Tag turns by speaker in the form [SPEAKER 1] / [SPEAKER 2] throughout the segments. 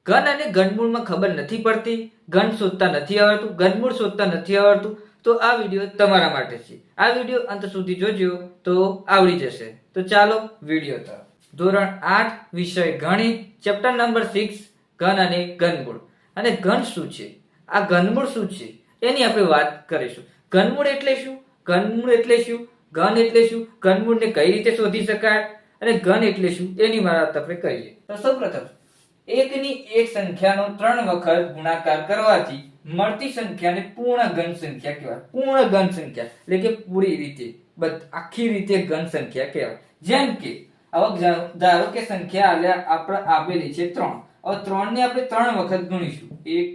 [SPEAKER 1] ઘન અને ઘનમૂળમાં ખબર નથી પડતી, ઘન શોધતા નથી આવડતું, ઘનમૂળ શોધતા નથી આવડતું, તો આ વિડીયો તમારા માટે છે. આ વિડીયો અંત સુધી જોજો તો આવડી જશે. તો ચાલો વિડીયો તરફ. ધોરણ 8 વિષય ગણિત, ચેપ્ટર નંબર 6, ઘન અને ઘનમૂળ. અને ઘન શું છે, આ ઘનમૂળ શું છે, એની આપણે વાત કરીશું. ઘનમૂળ એટલે શું, ઘનમૂળ એટલે શું, ઘન એટલે શું, ઘનમૂળને કઈ રીતે શોધી શકાય અને ઘન એટલે શું, એની વાત આપણે કરીએ. તો સૌપ્રથમ એકની એક સંખ્યાનો 3 વખત ગુણાકાર કરવાથી મળતી સંખ્યાને પૂર્ણ ઘન સંખ્યા કહેવાય. પૂર્ણ ઘન સંખ્યા એટલે કે પૂરી રીતે, આખી રીતે ઘન સંખ્યા કહેવાય. જેમ કે હવે ધારો કે સંખ્યા આપણે આપેલી છે 3. હવે 3 ને આપણે 3 વખત ગુણીશું. 1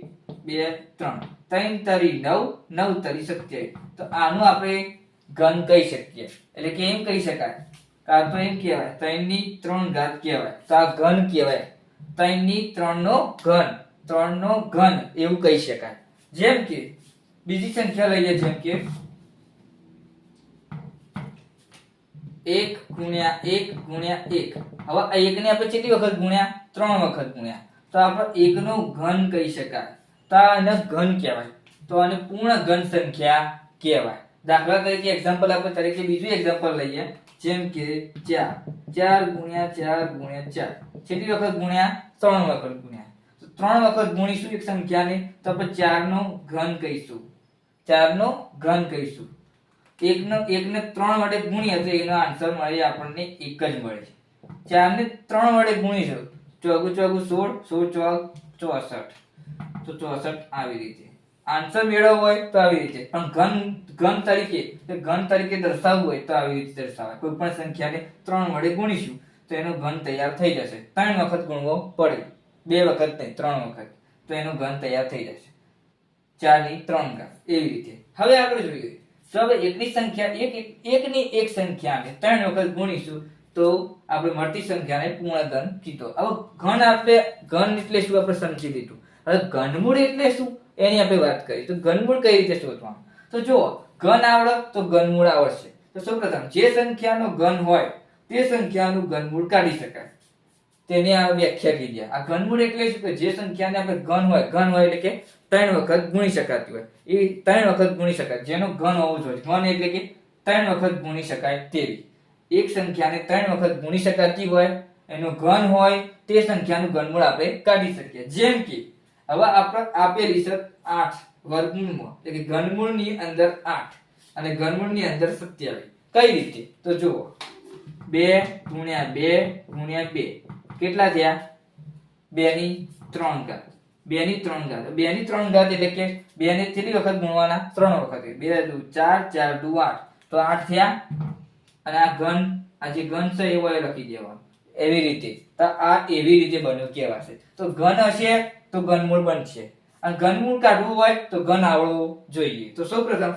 [SPEAKER 1] 2 3, 3 તારી 9, 9 તારી 27. તો આનું આપણે ઘન કહી શકીએ. એટલે કે એમ કહી શકાય, કાં તો એમ કહેવાય 3 ની 3 ઘાત કહેવાય, તો આ ઘન કહેવાય. 3 ની 3 નો ઘન, 3 નો ઘન એવું કહી શકાય. જેમ કે બીજી સંખ્યા લઈએ, જેમ કે 1 ગુણ્યા 1 ગુણ્યા 1. હવે આ 1 ને આપણે કેટલી વખત ગુણ્યા? 3 વખત ગુણ્યા, તો આપણે 1 નો ઘન કહી શકાય. તો આને ઘન કહેવાય. તો આને પૂર્ણ ઘન સંખ્યા કહેવાય. દાખલા તરીકે એક્ઝામ્પલ આપણે તરીકે બીજું એક્ઝામ્પલ લઈએ, જેમ કે 4. 4 ગુણ્યા 4 ગુણ્યા 4. કેટલી વખત ગુણ્યા? 3 વખત ગુણ્યા. તો 3 વખત ગુણીશું એક સંખ્યાને, તો આપણે 4 નો ઘન કહીશું. 4 નો ઘન કહીશું. 1 ને 3 વડે ગુણીએ તો એનો આન્સર મળે આપણને 1 જ મળે છે. 4 ને 3 વડે ગુણીશું, 4 4 16, 16 64. તો 64 આવી રીતે આન્સર મેળવવો હોય તો આવી રીતે. પણ ઘન તરીકે દર્શાવવું હોય તો આવી રીતે દર્શાવાય. કોઈ પણ સંખ્યાને 3 વડે ગુણીશું તો એનો ઘન તૈયાર થઈ જશે. 3 વખત ગુણવો પડે, 2 વખત નહીં, 3 વખત, તો એનો ઘન તૈયાર થઈ જશે. 4 ની 3 ઘાત એવી રીતે. હવે આપણે જોઈએ, તો હવે એકની એક સંખ્યાને 3 વખત ગુણીશું તો આપણે મળતી સંખ્યાને પૂર્ણ ઘન કીધો. હવે ઘન એટલે શું આપણે સમજી લીધું. હવે ઘનમૂળ એટલે શું એની આપણે વાત કરી. તો ઘનમૂળ કઈ રીતે શોધવાનું? તો જો ઘન આવડે તો ઘનમૂળ આવડશે. તો સૌપ્રથમ જે સંખ્યાનો ઘન હોય તે સંખ્યાનું ઘનમૂળ કાઢી શકાય. તેની આ વ્યાખ્યા કીધી. આ ઘનમૂળ એટલે શું કે જે સંખ્યાને આપણે ઘન હોય એટલે કે 3 વખત ગુણી શકાતી હોય, એ 3 વખત ગુણી શકાય, જેનો ઘન હોવો જોઈએ. ઘન એટલે કે 3 વખત ગુણી શકાય તેવી. એક સંખ્યાને 3 વખત ગુણી શકાતી હોય, એનો ઘન હોય, તે સંખ્યાનું ઘનમૂળ આપણે કાઢી શકીએ. જેમ કે હવે આપણે આપેલી છે 8 વર્ગમૂળમાં, એટલે કે ઘનમૂળની અંદર 8 અને ઘનમૂળની અંદર 27. કઈ રીતે? તો જુઓ, 2 ગુણ્યા 2 ગુણ્યા 2 કેટલા થયા? 2 ની 3 ઘાત. 2 ની 3 ઘાત. 2 ની 3 ઘાત એટલે કે 2 ને કેટલી વખત ગુણવાના? 3 વખત. 2 દુ 4, 4 દુ 8, તો 8 થયા. અને આ જે ઘન છે એ વળે લખી દેવાનું. એવી રીતે. તો આ એવી રીતે બન્યું કહેવાશે. તો ઘન હશે તો ઘનમૂળ બનશે. અને ઘનમૂળ કાઢવું હોય તો ઘન આવડવું જોઈએ. તો સૌપ્રથમ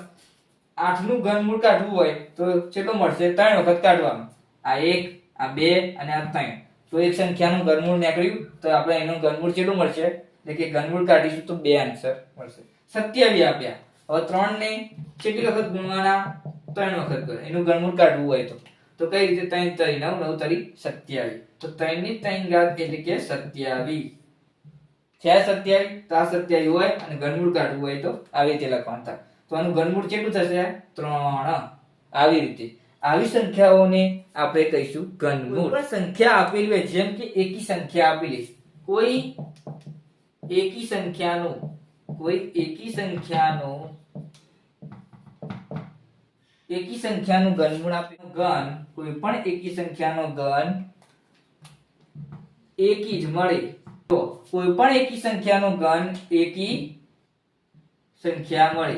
[SPEAKER 1] 8 નું ઘનમૂળ કાઢવું હોય તો કેટલો મળશે? 3 વખત કાઢવાનું. આ 1, આ 2 અને આ 3. તો એક સંખ્યાનું ઘનમૂળ નીકળ્યું તો આપણે એનું ઘનમૂળ કેટલું મળશે? એટલે કે ઘનમૂળ કાઢીશું તો 2 આન્સર મળશે. 27 આપ્યા. હવે 3 ને કેટલી વખત ગુણવાના? 3 વખત કરે. એનું ઘનમૂળ કાઢવું હોય તો કઈ રીતે? 3 તારી 9, 9 તારી 27. તો 3 ની 3 ઘાત એટલે કે 27. છે 27. તો આ 27 હોય અને ઘનમૂળ કાઢવું હોય તો આવી રીતે લખવાનું થાય. તો આનું ઘનમૂળ કેટલું થશે? 3. આવી રીતે આવી સંખ્યાઓને આપણે કહીશું ઘનમૂળ. કોઈ સંખ્યા આપેલી હોય, જેમ કે એકી સંખ્યા આપેલી, કોઈ એકી સંખ્યાનું ઘનમૂળ આપેલું, ઘન કોઈ પણ એકી સંખ્યાનો ઘન એકી જ મળે. તો કોઈ પણ એકી સંખ્યાનો ઘન એકી સંખ્યા મળે.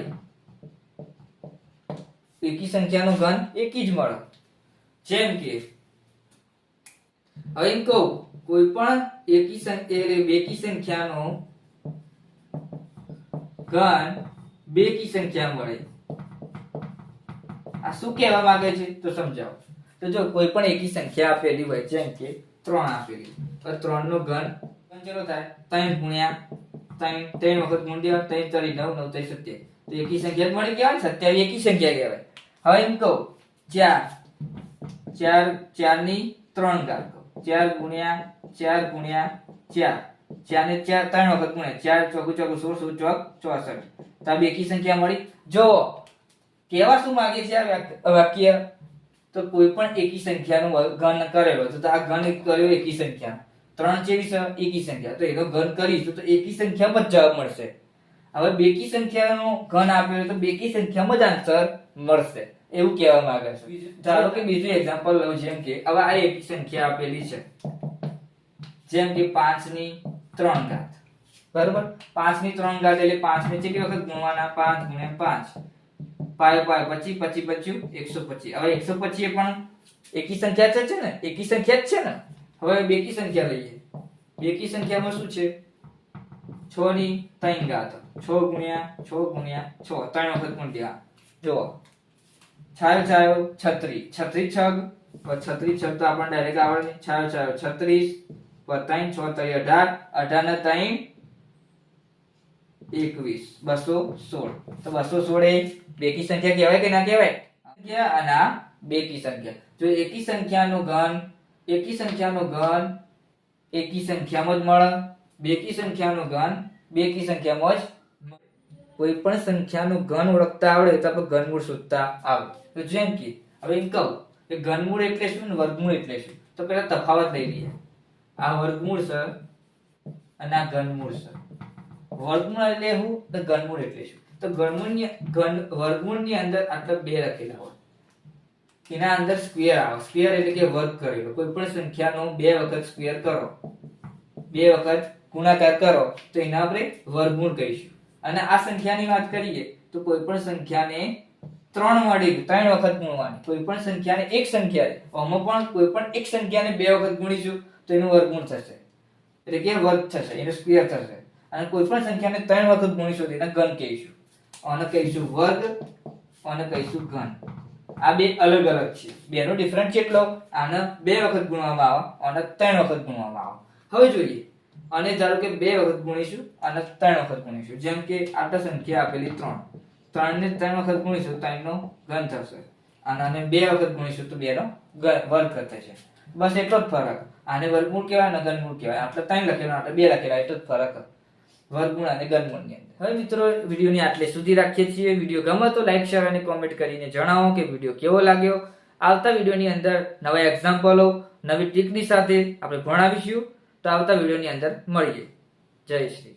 [SPEAKER 1] એકી સંખ્યાનો ઘન એકી જ મળે. જેમ કે હવે એમ કહું, કોઈ પણ બેકી સંખ્યાનો ઘન બેકી સંખ્યા મળે. આ શું કહેવા માંગે છે તો સમજાવો. તો જો કોઈ પણ એકી સંખ્યા આપેલી હોય, જેમ કે 3 આપેલી, તો 3 નો ઘન કેટલો થાય? 3 ગુણ્યા 3, 3 વખત ગુણી દેવા. 3 તારી 9, 9 તારી 27. તો એકી સંખ્યા જ મળી કહેવાય. 27 એકી સંખ્યા કહેવાય. હવે એમ કહું 4 ની 3 ઘાત, 4 ગુણ્યા 4 ગુણ્યા 4, 4 ને 4 3 વખત ગુણ્યા 4 ચોકુ ચોકુ 16 16 ચોક 64. તો આ બેકી સંખ્યા મળી. જો કેવા શું માંગે છે આ વાક્ય, તો કોઈ પણ એકી સંખ્યાનો ઘન કરેલો તો આ ઘન કર્યો એકી સંખ્યા. 3 જેવી એકી સંખ્યા, તો એનો ઘન કરીશું તો એકી સંખ્યામાં જ જવાબ મળશે. હવે બેકી સંખ્યાનો ઘન આપ્યો તો બેકી સંખ્યામાં જ આન્સર મળશે એવું કહેવા માંગે છે. ધારો કે બીજું એક્ઝામ્પલ લઉં, જેમ કે હવે આ એકી સંખ્યા આપેલી છે, જેમ કે 5 ની 3 ઘાત, બરાબર. 5 ની 3 ઘાત એટલે 5 ને કેટલી વખત ગુણવાના? 5 ગુણ્યા 5, પાયો પાયો 25 25 125. હવે 125 એ પણ એકી સંખ્યા છે ને, એકી સંખ્યા જ છે ને. હવે બેકી સંખ્યા લઈએ. બેકી સંખ્યામાં શું છે? 6 ની 3 ઘાત, 6 ગુણ્યા 6 ગુણ્યા 6, 3 વખત ગુણ્યા. જો છાયો છાયો 36, 36 છગ, 36 છગ તો આપણને ડાયરેક્ટ આવડે. છાયો છાયો 36 3 6 3 18, 18 ને 3 21, 216. તો 216 એ બેકી સંખ્યા કહેવાય કે ના કહેવાય? અને આ બેકી સંખ્યા. જો એકી સંખ્યાનો ઘન એકી સંખ્યાનો ઘન એકી સંખ્યામાં જ મળે, બેકી સંખ્યાનો ઘન બેકી સંખ્યામાં જ. કોઈ પણ સંખ્યાનો ઘન ઓળખતા આવડે તો આપણે ઘનમૂળ શોધતા આવડે. તો જેમ કે હવે એમ કહું કે ઘનમૂળ એટલે શું ને વર્ગમૂળ એટલે શું, તો પહેલા તફાવત લઈ લઈએ. આ વર્ગમૂળ છે અને આ ઘનમૂળ છે. વર્ગમૂળ એટલે શું, તો ઘનમૂળ એટલે શું? તો વર્ગમૂળની અંદર આટલા 2 લખેલા હોય, એના અંદર સ્ક્વેર આવે. સ્ક્વેર એટલે કે વર્ગ કરેલો. કોઈ પણ સંખ્યાનો 2 વખત સ્ક્વેર કરો, 2 વખત ગુણાકાર કરો તો એના આપણે વર્ગમૂળ કહીશું. અને આ સંખ્યાની વાત કરીએ તો કોઈ પણ સંખ્યાને 3 વડે 3 વખત ગુણવાની. કોઈ પણ સંખ્યાને એક સંખ્યાને, આમાં પણ કોઈ પણ એક સંખ્યાને 2 વખત ગુણીશું તો એનું વર્ગમૂળ થશે, એટલે કે વર્ગ થશે, એનો સ્ક્વેર થશે. અને કોઈ પણ સંખ્યાને 3 વખત ગુણીશું તો એને ઘન કહીશું. આને કહીશું વર્ગ, આને કહીશું ઘન. આ બે અલગ અલગ છે, બેનો ડિફરન્સ કેટલો? આને 2 વખત ગુણવામાં આવે, આને 3 વખત ગુણવામાં આવે. હવે જોઈએ, અને ધારો કે 2 વખત ગુણીશું અને 3 વખત ગુણીશું. જેમ કે આટલા સંખ્યા આપેલી 3, 3 ને 3 વખત ગુણીશું તો 3 નો ઘન થશે, અને આને 2 વખત ગુણીશું તો 2 નો વર્ગ થશે. બસ એટલો જ ફરક. આને વર્ગમૂળ કહેવાય અને ઘનમૂળ કહેવાય. આટલા 3 લખેલા, આટલા 2 લખેલા, એટલો જ ફરક વર્ગમૂળ અને ઘનમૂળની અંદર. હવે મિત્રો વિડીયોની આટલે સુધી રાખીએ છીએ. વિડીયો ગમે તો લાઈક શેર અને કોમેન્ટ કરીને જણાવો કે વિડીયો કેવો લાગ્યો. આવતા વિડીયોની અંદર નવા એક્ઝામ્પલો નવી ટ્રીકની સાથે આપણે ભણાવીશું. તો આવતા વિડીયોની અંદર મળીએ. જય શ્રી